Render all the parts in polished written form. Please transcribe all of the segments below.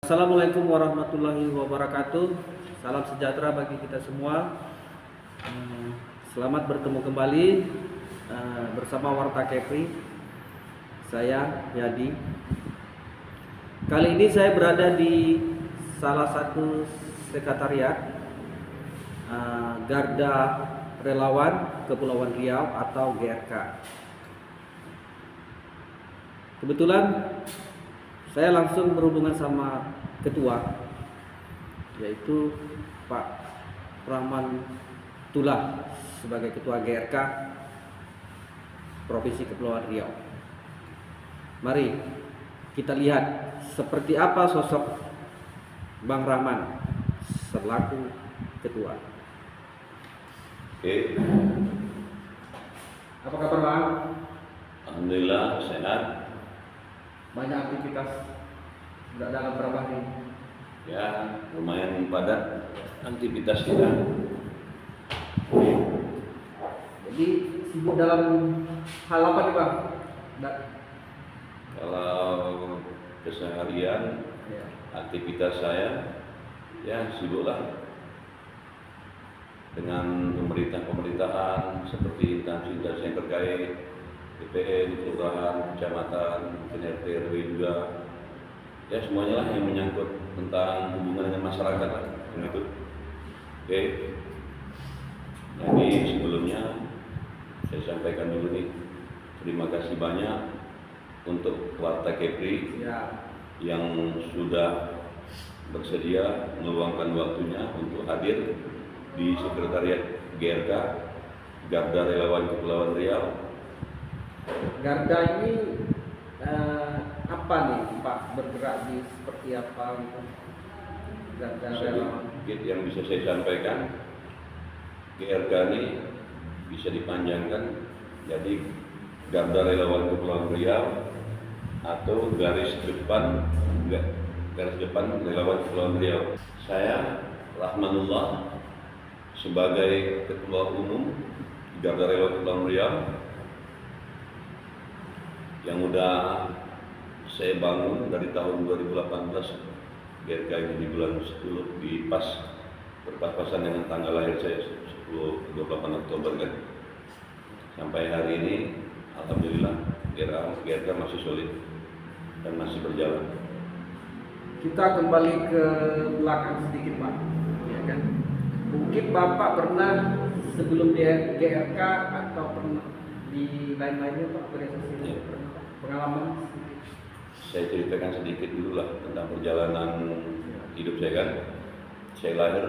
Assalamualaikum warahmatullahi wabarakatuh. Salam sejahtera bagi kita semua. Selamat bertemu kembali bersama Warta Kepri. Saya Yadi. Kali ini saya berada di salah satu sekretariat Garda Relawan Kepulauan Riau atau GRK. Kebetulan saya langsung berhubungan sama ketua, yaitu Pak Rahman Tullah sebagai ketua GRK Provinsi Kepulauan Riau. Mari kita lihat seperti apa sosok Bang Rahman selaku ketua. Oke. Apa kabar Bang? Alhamdulillah sehat. Banyak aktivitas sudah dalam berapa hari? Ya, lumayan padat aktivitas kita. Jadi sibuk dalam hal apa nih Bang? Kalau keseharian Ya. aktivitas saya ya sibuklah dengan pemerintahan seperti instansi yang terkait BPN, kelurahan, kecamatan, RT, RW juga. Ya semuanya lah yang menyangkut tentang hubungan dengan masyarakat lah, begitu. Oke. Jadi sebelumnya saya sampaikan dulu nih, terima kasih banyak untuk Warta Kepri yang sudah bersedia meluangkan waktunya untuk hadir di Sekretariat GRK Garda Relawan Kepulauan Riau. Garda ini apa nih Pak, bergerak di seperti apa gitu? Garda Relawan. Sedikit yang bisa saya sampaikan, GRK ini bisa dipanjangkan jadi Garda Relawan Kepulauan Riau atau garis depan Relawan Kepulauan Riau. Saya Rahmanullah sebagai Ketua Umum Garda Relawan Kepulauan Riau yang udah saya bangun dari tahun 2018. GRK ini di bulan 10 di berpapasan dengan tanggal lahir saya 28 Oktober kan. Sampai hari ini alhamdulillah GRK masih solid dan masih berjalan. Kita kembali ke belakang sedikit Pak, ya kan? Mungkin Bapak pernah sebelum di GRK atau pernah di lain-lainnya Pak organisasi Ya. Pengalaman? Saya ceritakan sedikit dulu lah tentang perjalanan hidup saya kan. Saya lahir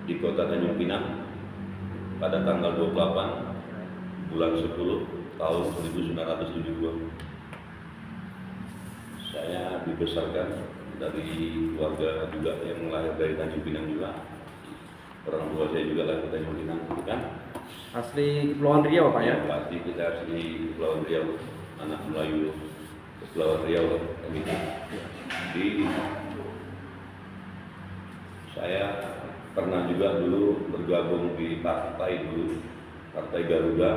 di kota Tanjung Pinang pada tanggal 28 bulan 10 tahun 1972. Saya dibesarkan dari keluarga juga yang lahir dari Tanjung Pinang juga. Orang tua saya juga lahir di Tanjung Pinang, kan? Asli Kepulauan Riau Pak ya? Pasti kita asli Kepulauan Riau, anak Melayu Kepulauan Riau gitu. Jadi saya pernah juga dulu bergabung di Partai Garuda,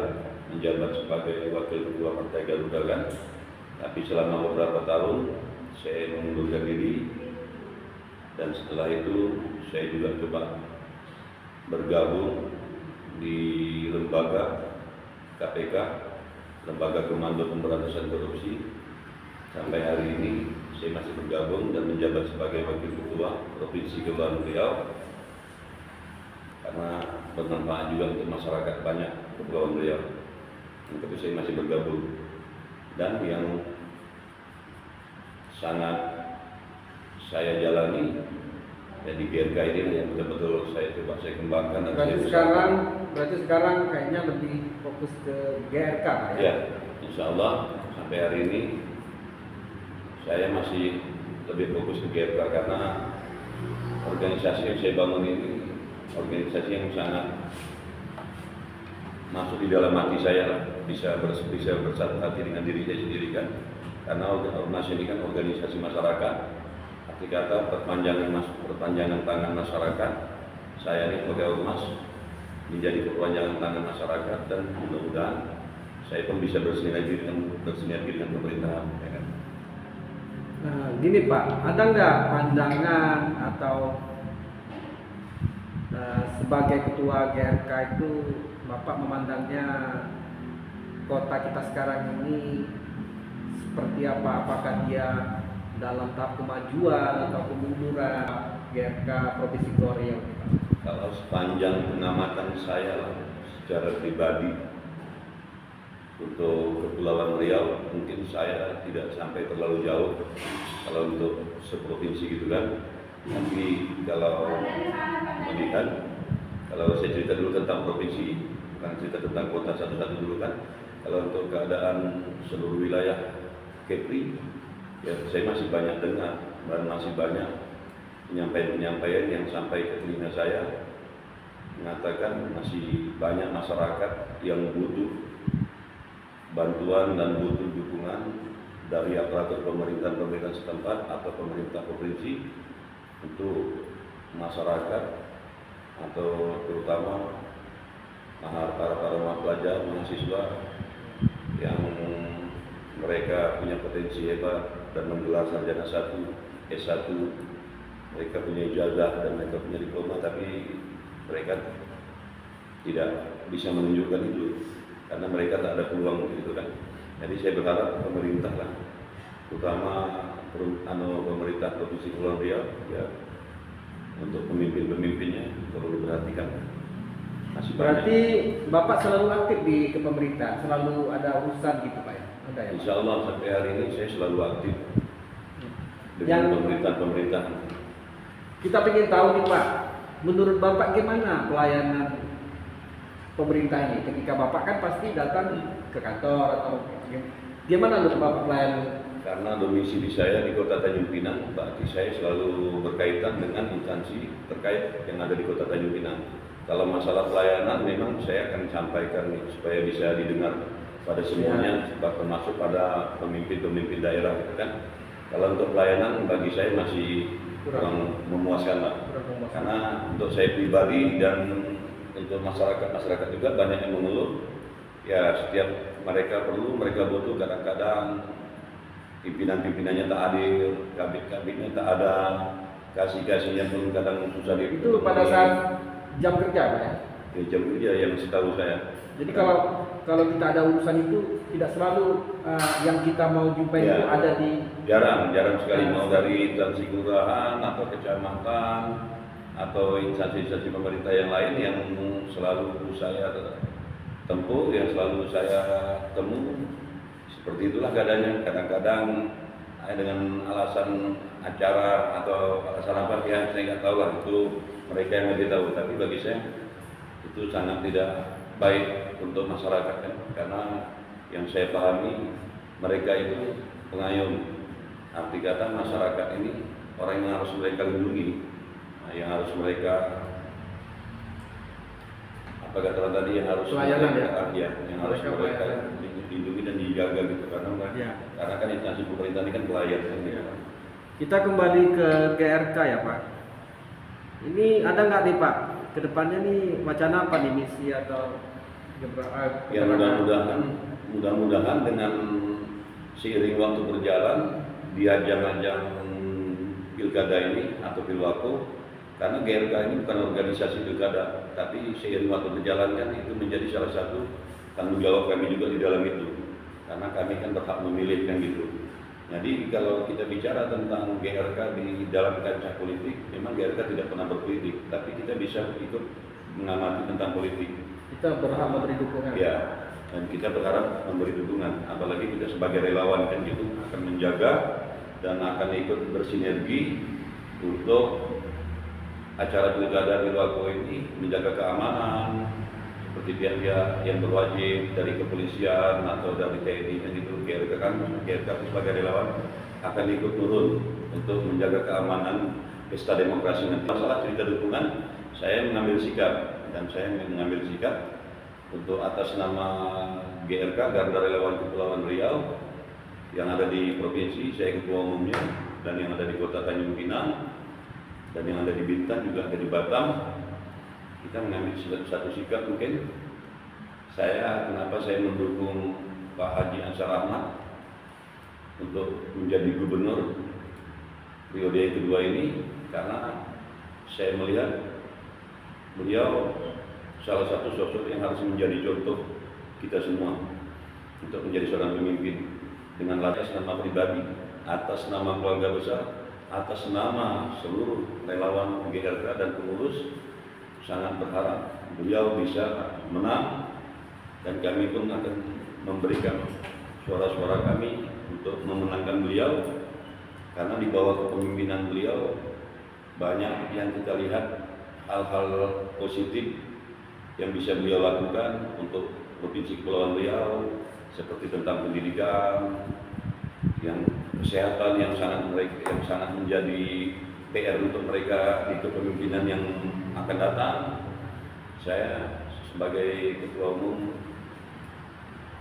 menjabat sebagai wakil ketua Partai Garuda kan. Tapi selama beberapa tahun saya mengundurkan diri dan setelah itu saya juga coba bergabung di lembaga KPK, Lembaga Komando Pemberantasan Korupsi. Sampai hari ini saya masih bergabung dan menjabat sebagai wakil ketua Provinsi Kepulauan Riau karena bermanfaat juga untuk masyarakat banyak Kepulauan Riau. Tapi saya masih bergabung. Dan yang sangat saya jalani jadi GRK ini yang betul-betul saya kembangkan dan Berarti sekarang kayaknya lebih fokus ke GRK Pak ya? Ya, insya Allah sampai hari ini saya masih lebih fokus ke GRK karena organisasi yang saya bangun ini organisasi yang sangat masuk di dalam hati saya lah, bisa bersatu hati dengan diri saya sendiri kan. Karena ormas ini kan organisasi masyarakat, arti kata perpanjangan tangan masyarakat. Saya ini sebagai ormas menjadi perpanjangan tangan masyarakat dan mudah-mudahan saya pun bisa bersinergi dengan pemerintahan. Ya kan? Nah, gini Pak, ada nggak pandangan atau sebagai ketua GRK itu Bapak memandangnya kota kita sekarang ini seperti apa? Apakah dia dalam tahap kemajuan atau kemunduran GRK Provinsi Kepulauan Riau? Kalau sepanjang pengamatan saya lah, secara pribadi untuk Kepulauan Riau mungkin saya tidak sampai terlalu jauh kalau untuk seprovinsi gitu kan. Tapi kalau melihat, kalau saya cerita dulu tentang provinsi, bukan cerita tentang kota satu-satu dulu kan. Kalau untuk keadaan seluruh wilayah Kepri, ya saya masih banyak dengar dan masih banyak penyampaian-penyampaian yang sampai ke telinga saya mengatakan masih banyak masyarakat yang butuh bantuan dan butuh dukungan dari aparatur pemerintahan setempat atau pemerintah provinsi untuk masyarakat atau terutama para pelajar, mahasiswa yang mereka punya potensi hebat dan menggelar sarjana 1, S1, mereka punya ijazah dan mereka punya diploma, tapi mereka tidak bisa menunjukkan itu karena mereka tak ada peluang gitu kan. Jadi saya berharap pemerintah lah, terutama pemerintah Provinsi Kepulauan Riau ya, untuk pemimpin-pemimpinnya perlu diperhatikan. Masih Berarti banyak. Bapak selalu aktif di kepemerintahan, selalu ada urusan gitu Pak ya? Ada ya Pak? Insya Allah sampai hari ini saya selalu aktif dengan Yang- pemerintahan. Kita ingin tahu nih Pak, menurut Bapak gimana pelayanan pemerintah ini? Ketika Bapak kan pasti datang ke kantor atau gimana menurut Bapak pelayanan? Karena domisili saya di Kota Tanjung Pinang, berarti saya selalu berkaitan dengan instansi terkait yang ada di Kota Tanjung Pinang. Kalau masalah pelayanan memang saya akan sampaikan supaya bisa didengar pada semuanya, termasuk pada pemimpin-pemimpin daerah gitu kan. Kalau untuk pelayanan bagi saya masih kurang memuaskan lah. Karena untuk saya pribadi dan untuk masyarakat juga banyak yang mengeluh. Ya setiap mereka butuh, kadang-kadang pimpinan-pimpinannya tak hadir, kabit-kabitnya tak ada, kasih-kasihnya pun kadang susah Itu pada saat jam kerja Pak ya? Ya, jam kerja yang setahu saya. Jadi kalau kita ada urusan itu tidak selalu yang kita mau jumpai Ya, itu ada di jarang sekali, mau dari instansi kelurahan atau kecamatan atau instansi pemerintah yang lain yang selalu saya tempuh, yang selalu saya temu. Seperti itulah keadaannya. Kadang-kadang dengan alasan acara atau alasan apa ya saya nggak tahu lah, itu mereka yang lebih tahu. Tapi bagi saya itu sangat tidak baik untuk masyarakat kan? Karena yang saya pahami mereka itu pengayom. Arti kata masyarakat ini orang yang harus mereka lindungi, yang harus mereka apa kata tadi, yang harus pelayanan mereka, ya? yang harus mereka lindungi dan dijaga gitu karena kan instansi pemerintah ini kan pelayan kan, gitu. Kita kembali ke GRK ya Pak. Ini ada nggak nih Pak, kedepannya nih wacana apa nih, misi atau Ya mudah-mudahan dengan seiring waktu berjalan di ajang-ajang pilkada ini atau pilwako, karena GRK ini bukan organisasi pilkada, tapi seiring waktu berjalan kan itu menjadi salah satu tanggung jawab kami juga di dalam itu, karena kami kan berhak memilih kan gitu. Jadi kalau kita bicara tentang GRK di dalam kancah politik, memang GRK tidak pernah berpolitik, tapi kita bisa ikut mengamati tentang politik. Kita berhak memberi dukungan. Ya, dan kita berharap memberi dukungan, apalagi kita sebagai relawan kan gitu akan menjaga dan akan ikut bersinergi untuk acara pilkada pilwako ini, menjaga keamanan seperti pihak-pihak yang berwajib dari kepolisian atau dari TNI dan itu. GRK sebagai relawan akan ikut turun untuk menjaga keamanan pesta demokrasi nanti. Masalah cerita dukungan, saya mengambil sikap untuk atas nama GRK, Garda Relawan Kepulauan Riau yang ada di provinsi, saya ketua umumnya, dan yang ada di Kota Tanjung Pinang dan yang ada di Bintan juga ada di Batam. Kita mengambil satu sikap mungkin. Kenapa saya mendukung Pak Haji Ansar Ahmad untuk menjadi gubernur periode yang kedua ini, karena saya melihat beliau salah satu sosok yang harus menjadi contoh kita semua untuk menjadi seorang pemimpin dengan atas nama pribadi, atas nama keluarga besar, atas nama seluruh relawan GRK dan pengurus. Sangat berharap beliau bisa menang dan kami pun akan memberikan suara-suara kami untuk memenangkan beliau, karena di bawah kepemimpinan beliau banyak yang kita lihat hal-hal positif yang bisa beliau lakukan untuk Provinsi Kepulauan Riau, seperti tentang pendidikan, yang kesehatan yang sangat menjadi PR untuk mereka di kepemimpinan yang akan datang. Saya sebagai Ketua Umum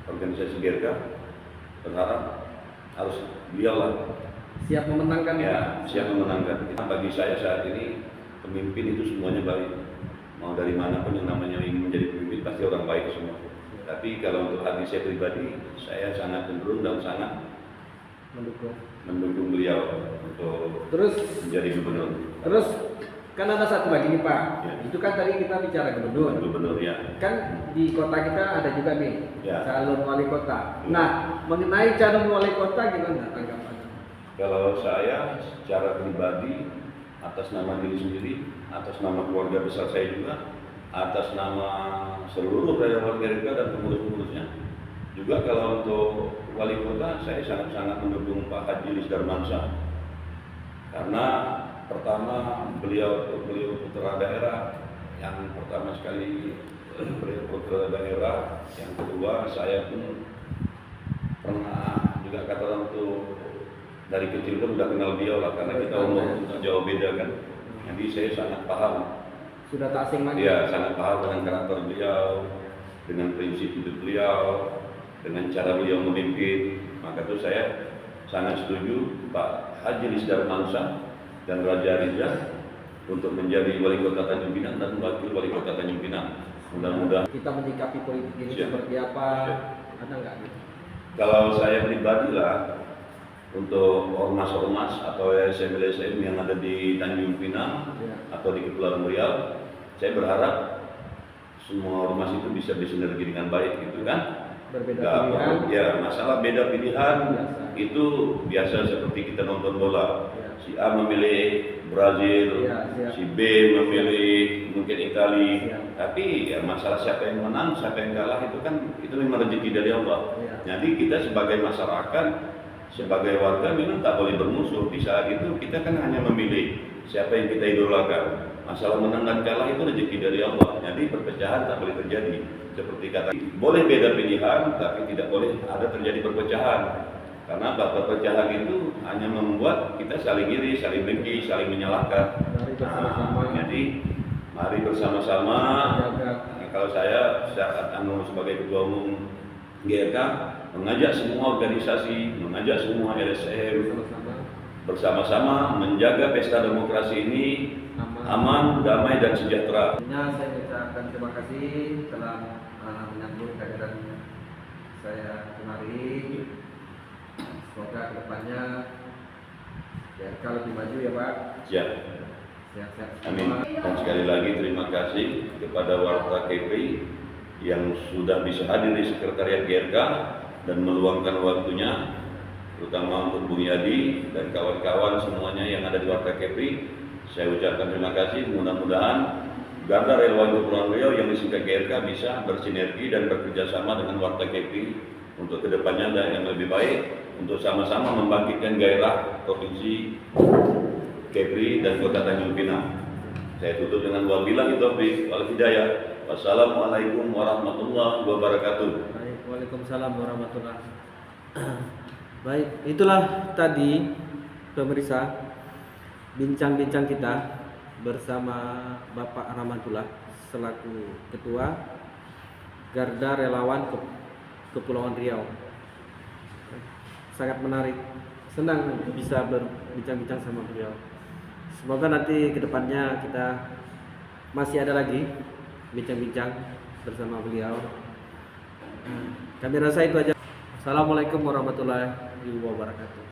organisasi GRK berharap harus beliaulah Siap memenangkan ya, siap memenangkan. Bagi saya saat ini pemimpin itu semuanya baik. Mau dari mana pun yang namanya ingin menjadi pemimpin pasti orang baik semua. Tapi kalau untuk hati saya pribadi, saya sangat cenderung dan sangat mendukung beliau untuk Terus menjadi gubernur. Terus kan ada satu lagi nih Pak. Ya. Itu kan tadi kita bicara gubernur. Gubernur ya. Kan di kota kita ada juga nih Ya. calon wali kota. Ya. Nah, mengenai calon wali kota gimana tanggapannya? Kalau saya secara pribadi, atas nama diri sendiri, atas nama keluarga besar saya juga, atas nama seluruh relawan GRK dan pengurus-pengurusnya. Juga kalau untuk wali kota, saya sangat-sangat mendukung Pak Haji Lis Darmansyah. Karena pertama beliau putra daerah, yang pertama sekali beliau putra daerah, yang kedua saya pun pernah juga kata orang tuh dari kecil kan udah kenal beliau lah, karena kita umur jauh beda kan. Jadi saya sangat paham. Sudah tak asing lagi. Ya, sangat paham dengan karakter beliau, dengan prinsip hidup beliau, dengan cara beliau memimpin. Maka itu saya sangat setuju Pak Haji Lis Darmansyah dan Raja Riza untuk menjadi wali kota Tanjung Pinang dan wakil wali kota Tanjung Pinang. Mudah-mudahan Kita menyikapi politik ini Siap. seperti apa? Siap. Ada nggak gitu? kalau saya pribadi lah, untuk ormas-ormas atau LSM yang ada di Tanjung Pinang Ya. atau di Kepulauan Riau, saya berharap semua ormas itu bisa bersinergi dengan baik gitu kan. Berbeda Nggak pilihan. perlu- ya, masalah beda pilihan Biasa. itu biasa seperti kita nonton bola. Ya. Si A memilih Brazil, Ya, siap. si B memilih mungkin Italia. Siap. Tapi ya masalah siapa yang menang, siapa yang kalah itu kan itu memang rezeki dari Allah. Ya. Jadi kita sebagai masyarakat, sebagai warga memang tak boleh bermusuh. Di saat itu kita kan hanya memilih siapa yang kita idolakan. Masalah menang dan kalah itu rezeki dari Allah. Jadi perpecahan tak boleh terjadi. Seperti kata, boleh beda pilihan, tapi tidak boleh ada terjadi perpecahan. Karena perpecahan itu hanya membuat kita saling iri, saling dengki, saling menyalahkan. Mari bersama-sama. Jadi mari bersama-sama. Jaga. Kalau saya sebagai ketua umum GRK mengajak semua organisasi, mengajak semua LSM Bersama-sama. bersama-sama menjaga pesta demokrasi ini aman, damai dan sejahtera. Saya mengucapkan terima kasih telah menyambut kehadiran saya kemari. Semoga kedepannya GRK lebih maju ya Pak. Siap. Sehat-sehat Amin. semua. Dan sekali lagi terima kasih kepada Warta KPI yang sudah bisa hadir di sekretariat GRK dan meluangkan waktunya, terutama untuk Bung Yadi dan kawan-kawan semuanya yang ada di Warta KPI. Saya ucapkan terima kasih. Mudah-mudahan Garda Relawan Kepulauan Riau yang disingkat GRK bisa bersinergi dan bekerja sama dengan Warta KPI untuk kedepannya dan yang lebih baik, untuk sama-sama membangkitkan gairah Provinsi Kepri dan Kota Tanjung Pinang. Saya tutup dengan wabillahi taufiq wal hidayah. Wassalamualaikum warahmatullahi wabarakatuh. Baik, Waalaikumsalam warahmatullahi. Baik, itulah tadi pemirsa bincang-bincang kita bersama Bapak Rahmatullah selaku Ketua Garda Relawan Kepulauan Riau. Sangat menarik, senang bisa berbincang-bincang sama beliau. Semoga nanti kedepannya kita masih ada lagi bincang-bincang bersama beliau. Kami rasa itu aja. Assalamualaikum warahmatullahi wabarakatuh.